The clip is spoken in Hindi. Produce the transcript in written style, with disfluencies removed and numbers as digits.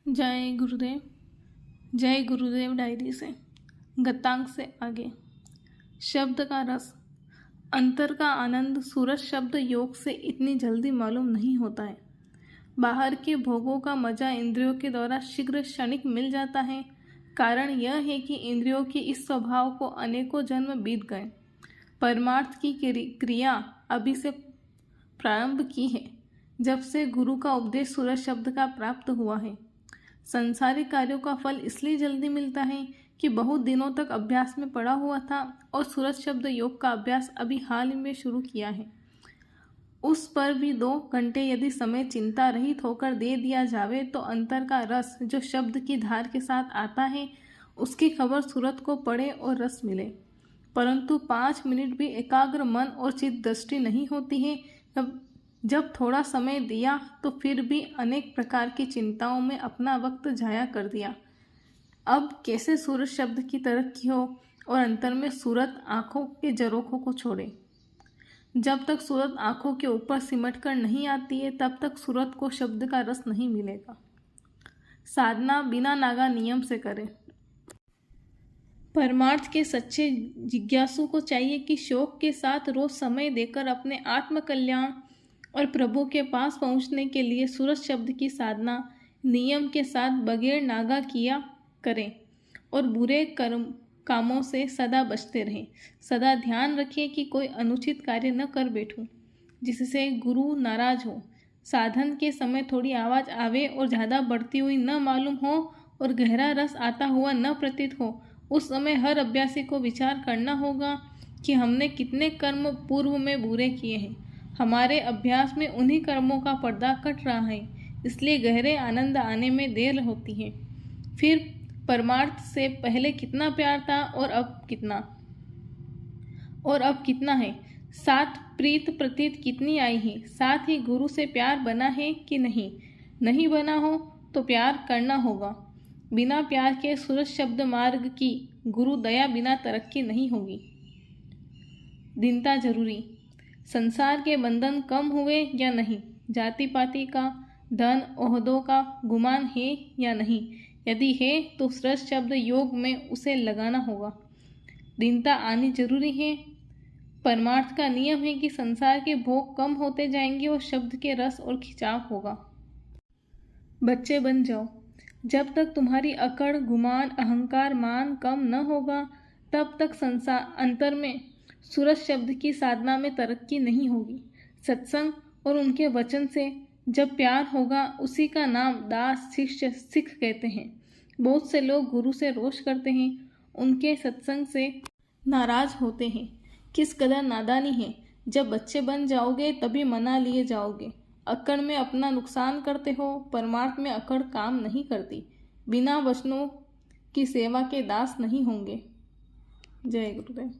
जय गुरुदेव। जय गुरुदेव डायरी से गतांक से आगे। शब्द का रस, अंतर का आनंद सूरज शब्द योग से इतनी जल्दी मालूम नहीं होता है। बाहर के भोगों का मजा इंद्रियों के द्वारा शीघ्र क्षणिक मिल जाता है। कारण यह है कि इंद्रियों के इस स्वभाव को अनेकों जन्म बीत गए। परमार्थ की क्रिया अभी से प्रारंभ की है, जब से गुरु का उपदेश सूरज शब्द का प्राप्त हुआ है। संसारिक कार्यों का फल इसलिए जल्दी मिलता है कि बहुत दिनों तक अभ्यास में पड़ा हुआ था और सूरज शब्द योग का अभ्यास अभी हाल ही में शुरू किया है। उस पर भी 2 घंटे यदि समय चिंता रहित होकर दे दिया जावे तो अंतर का रस जो शब्द की धार के साथ आता है, उसकी खबर सूरत को पड़े और रस मिले। परंतु 5 मिनट भी एकाग्र मन और चित्त दृष्टि नहीं होती है। जब थोड़ा समय दिया तो फिर भी अनेक प्रकार की चिंताओं में अपना वक्त जाया कर दिया। अब कैसे सूरज शब्द की तरक्की हो और अंतर में सूरत आँखों के झरोखों को छोड़े। जब तक सूरत आँखों के ऊपर सिमट कर नहीं आती है, तब तक सूरत को शब्द का रस नहीं मिलेगा। साधना बिना नागा नियम से करें। परमार्थ के सच्चे जिज्ञासु को चाहिए कि शौक के साथ रोज समय देकर अपने आत्म कल्याण और प्रभु के पास पहुंचने के लिए सूरज शब्द की साधना नियम के साथ बगैर नागा किया करें और बुरे कामों से सदा बचते रहें। सदा ध्यान रखिए कि कोई अनुचित कार्य न कर बैठूं जिससे गुरु नाराज हो। साधन के समय थोड़ी आवाज़ आवे और ज़्यादा बढ़ती हुई न मालूम हो और गहरा रस आता हुआ न प्रतीत हो, उस समय हर अभ्यासी को विचार करना होगा कि हमने कितने कर्म पूर्व में बुरे किए हैं। हमारे अभ्यास में उन्हीं कर्मों का पर्दा कट रहा है, इसलिए गहरे आनंद आने में देर होती है। फिर परमार्थ से पहले कितना प्यार था और अब कितना है। साथ प्रीत प्रतीत कितनी आई है। साथ ही गुरु से प्यार बना है कि नहीं बना हो तो प्यार करना होगा। बिना प्यार के सूरज शब्द मार्ग की गुरु दया बिना तरक्की नहीं होगी। दीनता जरूरी। संसार के बंधन कम हुए या नहीं। जाति पाति का, धन ओहदों का गुमान है या नहीं। यदि है तो सूरज शब्द योग में उसे लगाना होगा। दीनता आनी जरूरी है। परमार्थ का नियम है कि संसार के भोग कम होते जाएंगे और शब्द के रस और खिंचाव होगा। बच्चे बन जाओ। जब तक तुम्हारी अकड़, गुमान, अहंकार, मान कम न होगा, तब तक संसार अंतर में सूरज शब्द की साधना में तरक्की नहीं होगी। सत्संग और उनके वचन से जब प्यार होगा, उसी का नाम दास, शिष्य, सिख कहते हैं। बहुत से लोग गुरु से रोष करते हैं, उनके सत्संग से नाराज होते हैं। किस कदर नादानी है। जब बच्चे बन जाओगे तभी मना लिए जाओगे। अकड़ में अपना नुकसान करते हो। परमार्थ में अकड़ काम नहीं करती। बिना वचनों की सेवा के दास नहीं होंगे। जय गुरुदेव।